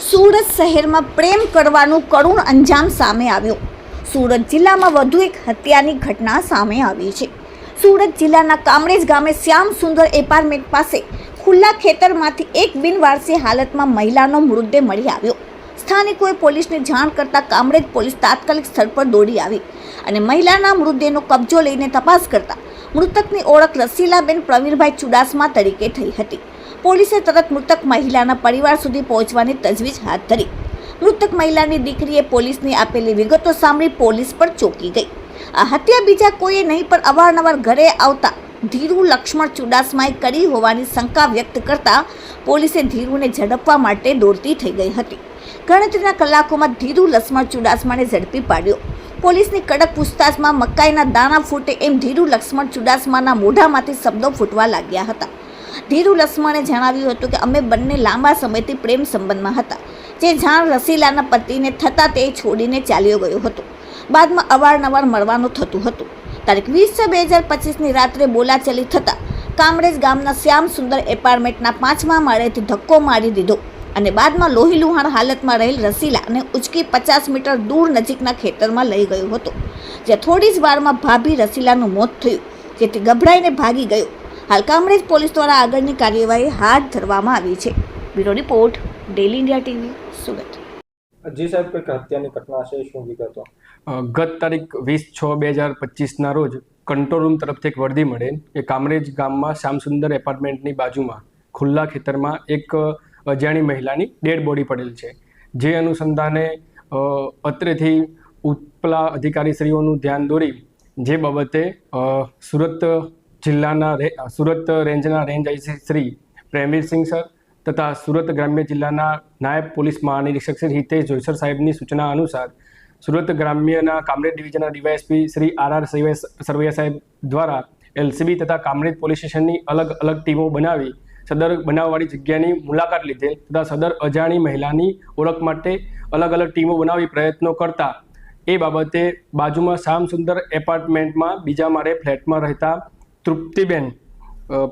સુરત શહેરમાં પ્રેમ કરવાનું કરુણ અંજામ સામે આવ્યું। સુરત જિલ્લામાં વધુ એક હત્યાની ઘટના સામે આવી છે। સુરત જિલ્લાના કામરેજ ગામે શ્યામ સુંદર એપાર્ટમેન્ટ પાસે ખુલ્લા ખેતરમાંથી એક બિનવારસી હાલતમાં મહિલાનો મૃતદેહ મળી આવ્યો। સ્થાનિકોએ પોલીસને જાણ કરતા કામરેજ પોલીસ તાત્કાલિક સ્થળ પર દોડી આવી અને મહિલાના મૃતદેહનો કબજો લઈને તપાસ કરતા મૃતકની ઓળખ રસીલાબેન પ્રવીણભાઈ ચુડાસમા તરીકે થઈ હતી। પોલીસે તરત મૃતક મહિલાના પરિવાર સુધી પહોંચવાની તજવીજ હાથ ધરી। મૃતક મહિલાની દીકરીએ પોલીસની આપેલી વિગતો સાંભળી પોલીસ પર ચોંકી ગઈ। આ હત્યા બીજા કોઈએ નહીં પણ અવારનવાર ઘરે આવતા ધીરુ લક્ષ્મણ ચુડાસમાએ કરી હોવાની શંકા વ્યક્ત કરતા પોલીસે ધીરુને ઝડપવા માટે દોડતી થઈ ગઈ હતી। ગણતરીના કલાકોમાં ધીરુ લક્ષ્મણ ચુડાસમાને ઝડપી પાડ્યો। પોલીસની કડક પૂછતાછમાં મકાઈના દાણા ફૂટે એમ ધીરુ લક્ષ્મણ ચુડાસમાના મોઢામાંથી શબ્દો ફૂટવા લાગ્યા હતા। ધીરુ લક્ષ્મણે જણાવ્યું હતું કે અમે બંને લાંબા સમયથી પ્રેમ સંબંધમાં હતા, જે જાણ રસીલાના પતિને થતાં તે છોડીને ચાલ્યો ગયો હતો। બાદમાં અવારનવાર મળવાનું થતું હતું। તારીખ 20/6/2025ની રાત્રે બોલાચાલી થતાં કામરેજ ગામના શ્યામ સુંદર એપાર્ટમેન્ટના 5મા માળેથી ધક્કો મારી દીધો અને બાદમાં લોહીલુહાણ હાલતમાં રહેલ રસીલાને ઉચકી 50 મીટર દૂર નજીકના ખેતરમાં લઈ ગયો હતો, જ્યાં થોડી જ વારમાં ભાભી રસીલાનું મોત થયું, જેથી ગભરાઈને ભાગી ગયો। હાલ કામરેજ પોલીસ દ્વારા આગળની કાર્યવાહી હાથ ધરવામાં આવી છે। Bureau report, daily India TV, Surat. જી સાહેબ, કોઈ હત્યાની ઘટના છે, શું વિગતો? ગત તારીખ 20/6/2025ના રોજ કંટ્રોલ રૂમ તરફથી એક વર્દી મળેલ કે કામરેજ ગામમાં શ્યામસુંદર એપાર્ટમેન્ટની બાજુમાં ખુલ્લા ખેતરમાં એક અજાણી મહિલાની ડેડ બોડી પડેલ છે। જે અનુસંધાને અત્રેથી ઉપલા અધિકારીશ્રીઓનું ધ્યાન દોરી જે બાબતે સુરત રેન્જના range IC Shri Premvirsinh sir તથા સુરત ગ્રામ્ય જિલ્લાના નાયબ પોલીસ મહાનિરીક્ષક શ્રી હિતેશ જોઈસર સાહેબની સૂચના અનુસાર સુરત ગ્રામ્યના કામરેજ ડિવિઝનના ડીવાયએસપી શ્રી આર સરવૈયા સાહેબ દ્વારા એલસીબી તથા કામરેજ પોલીસ સ્ટેશનની અલગ અલગ ટીમો બનાવી સદર બનાવવાળી જગ્યાની મુલાકાત લીધેલ તથા સદર અજાણી મહિલાની ઓળખ માટે અલગ અલગ ટીમો બનાવી પ્રયત્નો કરતા એ બાબતે બાજુમાં શ્યામસુંદર એપાર્ટમેન્ટમાં બીજા માળે ફ્લેટમાં રહેતા તૃપ્તિબેન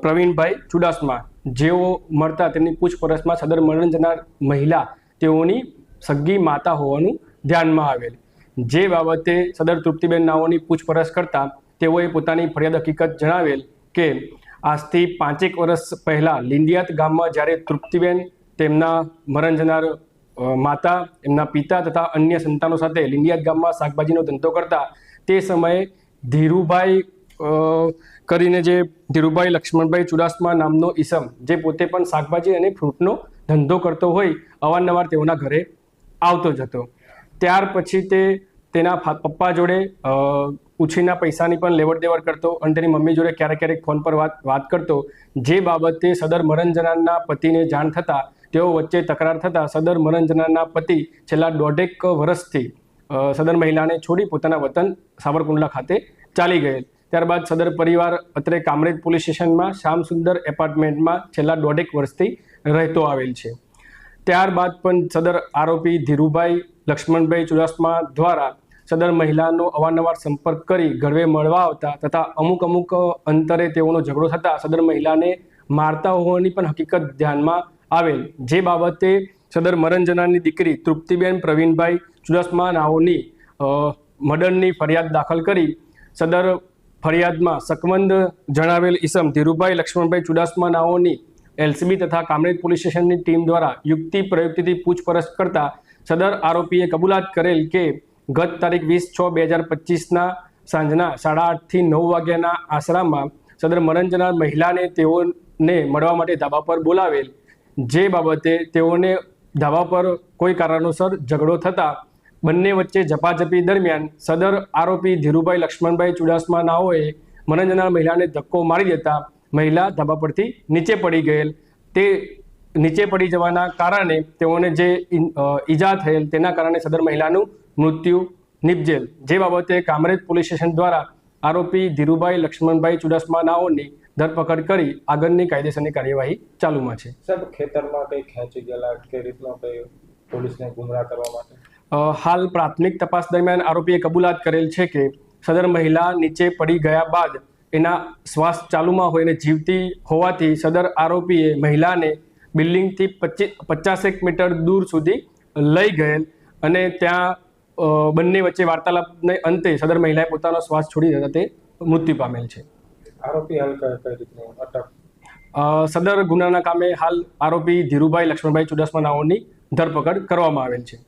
પ્રવીણભાઈ ચુડાસમા જેઓ મળતા તેમની પૂછપરછમાં સદર મરણ જનાર મહિલા તેઓની સગી માતા હોવાનું ધ્યાનમાં આવેલ। જે બાબતે સદર તૃપ્તિબેન નાઓની પૂછપરછ કરતા તેઓએ પોતાની ફરિયાદ હકીકત જણાવેલ કે આજથી 5 વર્ષ પહેલાં લીંડિયાત ગામમાં જ્યારે તૃપ્તિબેન તેમના મરણ જનાર માતા, એમના પિતા તથા અન્ય સંતાનો સાથે લીંડિયાત ગામમાં શાકભાજીનો ધંધો કરતા તે સમયે ધીરુભાઈ કરીને જે ધીરુભાઈ લક્ષ્મણભાઈ ચુડાસમા નામનો ઈસમ જે પોતે પણ શાકભાજી અને ફ્રૂટનો ધંધો કરતો હોય અવારનવાર તેઓના ઘરે આવતો જ હતો। ત્યાર પછી તે તેના પપ્પા જોડે ઉછીના પૈસાની પણ લેવડ દેવડ કરતો અને તેની મમ્મી જોડે ક્યારેક ક્યારેક ફોન પર વાત કરતો। જે બાબતે સદર મરણ જનારના પતિને જાણ થતાં તેઓ વચ્ચે તકરાર થતાં સદર મરણ જનારના પતિ છેલ્લા 1.5 વર્ષથી સદર મહિલાને છોડી પોતાના વતન સાવરકુંડલા ખાતે ચાલી ગયેલ। ત્યારબાદ સદર પરિવાર અત્રે કામરેજ પોલીસ સ્ટેશનમાં શ્યામસુંદર એપાર્ટમેન્ટમાં છેલ્લા 1.5 વર્ષથી રહેતો આવેલ છે। ત્યારબાદ પણ સદર આરોપી ધીરુભાઈ લક્ષ્મણભાઈ ચુડાસમા દ્વારા સદર મહિલાનો અવારનવાર સંપર્ક કરી ઘરે મળવા આવતા તથા અમુક અંતરે તેઓનો ઝઘડો થતાં સદર મહિલાને મારતા હોવાની પણ હકીકત ધ્યાનમાં આવેલ। જે બાબતે સદર મરણ જનારની દીકરી તૃપ્તિબેન પ્રવીણભાઈ ચુડાસમા નાઓની મર્ડરની ફરિયાદ દાખલ કરી સદર ફરિયાદમાં શકમંદ જણાવેલ ઈસમ ધીરુભાઈ લક્ષ્મણભાઈ ચુડાસમા નાઓની એલસીબી તથા કામરેજ પોલીસ સ્ટેશનની ટીમ દ્વારા યુક્તિ પ્રયુક્તિથી પૂછપરછ કરતા સદર આરોપીએ કબૂલાત કરેલ કે ગત તારીખ 20/6/2025ના સાંજના 8:30 થી 9 વાગ્યાના આશરામાં સદર મરણ જનાર મહિલાને તેઓને મળવા માટે ધાબા પર બોલાવેલ। જે બાબતે તેઓને ધાબા પર કોઈ કારણોસર ઝઘડો થતાં બંને વચ્ચે ઝપાઝપી દરમિયાન સદર આરોપી ધીરુભાઈ લક્ષ્મણભાઈ ચુડાસમા નાઓએ મરણ જનાર મહિલાને ધક્કો મારી દેતા મહિલા ધાબા પરથી નીચે પડી ગયેલ। તે નીચે પડી જવાના કારણે તેઓને જે ઈજા થયેલ તેના કારણે સદર મહિલાનું મૃત્યુ નિપજેલ। જે બાબતે કામરેજ પોલીસ સ્ટેશન દ્વારા આરોપી ધીરુભાઈ લક્ષ્મણભાઈ ચુડાસમા નાઓની ધરપકડ કરી આગળની કાયદેસરની કાર્યવાહી ચાલુમાં છે। સાહેબ, ખેતરમાં કંઈ ખેંચી ગયેલા કે રીતનો કંઈ પોલીસને ગુમરાહ કરવા માટે? હાલ પ્રાથમિક તપાસ દરમિયાન આરોપીએ કબૂલાત કરેલ છે કે સદર મહિલા નીચે પડી ગયા બાદ એના શ્વાસ ચાલુમાં હોય અને જીવતી હોવાથી સદર આરોપીએ મહિલાને બિલ્ડિંગથી 50 મીટર દૂર સુધી લઈ ગયેલ અને ત્યાં બંને વચ્ચે વાર્તાલાપને અંતે સદર મહિલાએ પોતાનો શ્વાસ છોડી દેતા તે મૃત્યુ પામેલ છે. આરોપી હાલ કઈ રીતનું અટક? સદર ગુનાના કામે હાલ આરોપી ધીરુભાઈ લક્ષ્મણભાઈ ચુડાસમા નાઓની ધરપકડ કરવામાં આવેલ છે.